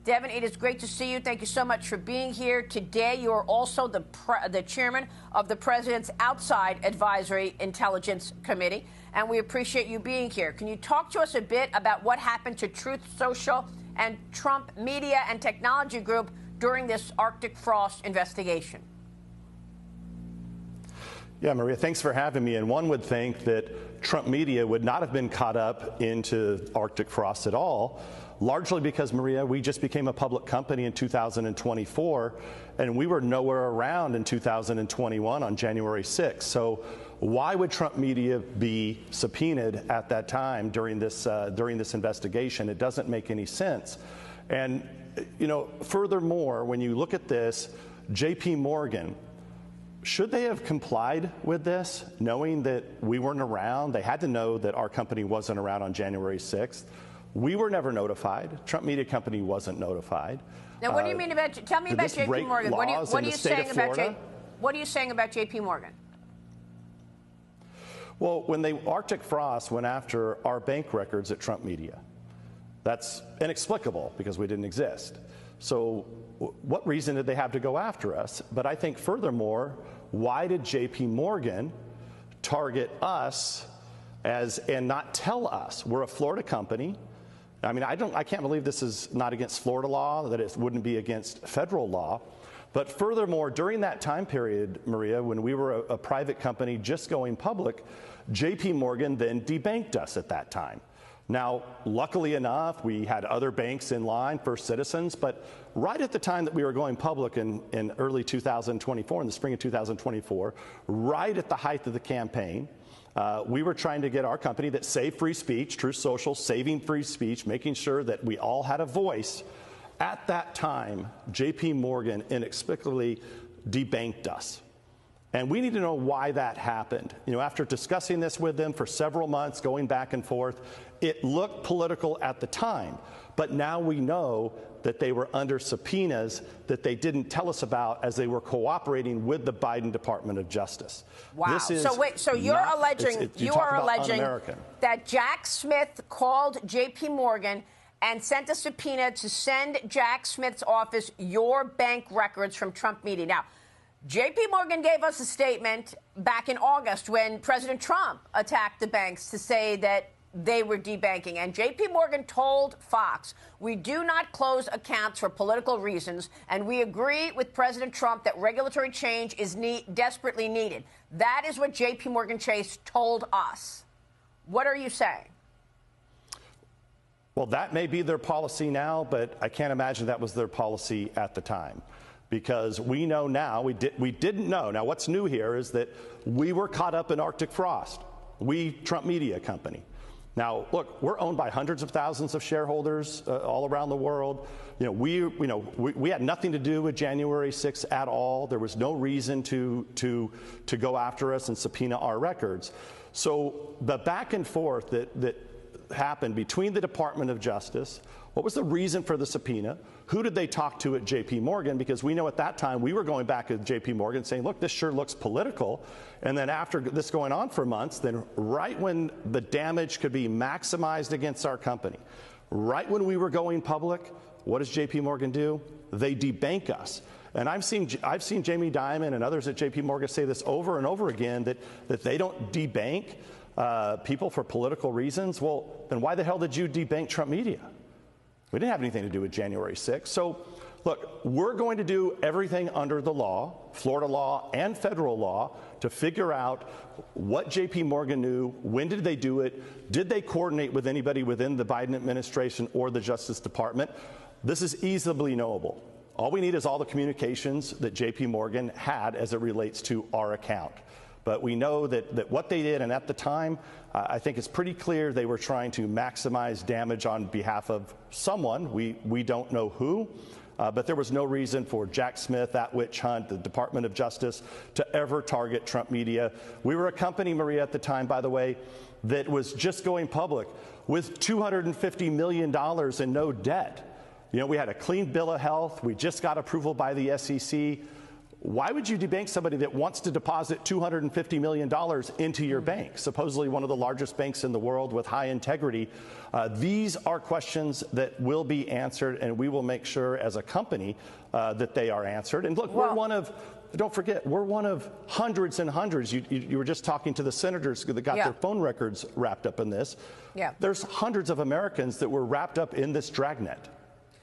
Devin, it is great to see you. Thank you so much for being here today. You are also the chairman of the President's Outside Advisory Intelligence Committee, and we appreciate you being here. Can you talk to us a bit about what happened to Truth Social and Trump Media and Technology Group during this Arctic frost investigation? Yeah, Maria, thanks for having me. And one would think that Trump Media would not have been caught up into Arctic frost at all, largely because, Maria, we just became a public company in 2024, and we were nowhere around in 2021 on January 6th. So why would Trump Media be subpoenaed at that time during this investigation? It doesn't make any sense. And, you know, furthermore, when you look at this, J.P. Morgan, should they have complied with this, knowing that we weren't around? They had to know that our company wasn't around on January 6th. We were never notified. Trump Media Company wasn't notified. Now, what do you mean about? Tell me about J.P. Morgan. What are you saying about J.P. Morgan? Well, when the Arctic frost went after our bank records at Trump Media, that's inexplicable because we didn't exist. So what reason did they have to go after us? But I think furthermore, why did J.P. Morgan target us and not tell us? We're a Florida company. I mean, I can't believe this is not against Florida law, that it wouldn't be against federal law. But furthermore, during that time period, Maria, when we were a private company just going public, J.P. Morgan then debanked us at that time. Now, luckily enough, we had other banks in line, First Citizens, but right at the time that we were going public in early 2024, in the spring of 2024, right at the height of the campaign, we were trying to get our company that saved free speech, Truth Social, saving free speech, making sure that we all had a voice. At that time, J.P. Morgan inexplicably debanked us. And we need to know why that happened. You know, after discussing this with them for several months, going back and forth, it looked political at the time. But now we know that they were under subpoenas that they didn't tell us about as they were cooperating with the Biden Department of Justice. Wow. So you're alleging that Jack Smith called J.P. Morgan and sent a subpoena to send Jack Smith's office your bank records from Trump Media. Now, J.P. Morgan gave us a statement back in August when President Trump attacked the banks to say that they were debanking. And J.P. Morgan told Fox, we do not close accounts for political reasons, and we agree with President Trump that regulatory change is desperately needed. That is what J.P. Morgan Chase told us. What are you saying? Well, that may be their policy now, but I can't imagine that was their policy at the time. Because we know now, we didn't know. Now, what's new here is that we were caught up in Arctic frost. We, Trump Media Company. Now, look, we're owned by hundreds of thousands of shareholders all around the world. We had nothing to do with January 6th at all. There was no reason to go after us and subpoena our records. So the back and forth that happened between the Department of Justice, what was the reason for the subpoena? Who did they talk to at J.P. Morgan? Because we know at that time we were going back at J.P. Morgan saying, look, this sure looks political. And then after this going on for months, then right when the damage could be maximized against our company, right when we were going public, what does J.P. Morgan do? They debank us. And I've seen Jamie Dimon and others at J.P. Morgan say this over and over again, that they don't debank people for political reasons. Well, then why the hell did you debank Trump Media? We didn't have anything to do with January 6th. So, look, we're going to do everything under the law, Florida law and federal law, to figure out what J.P. Morgan knew, when did they do it, did they coordinate with anybody within the Biden administration or the Justice Department. This is easily knowable. All we need is all the communications that J.P. Morgan had as it relates to our account. But we know that what they did, and at the time, I think it's pretty clear they were trying to maximize damage on behalf of someone. We don't know who, but there was no reason for Jack Smith, that witch hunt, the Department of Justice, to ever target Trump Media. We were a company, Maria, at the time, by the way, that was just going public with $250 million in no debt. You know, we had a clean bill of health. We just got approval by the SEC. Why would you debank somebody that wants to deposit $250 million into your bank, supposedly one of the largest banks in the world with high integrity? These are questions that will be answered, and we will make sure as a company that they are answered. And look, don't forget, we're one of hundreds and hundreds. You were just talking to the senators that got their phone records wrapped up in this. There's hundreds of Americans that were wrapped up in this dragnet.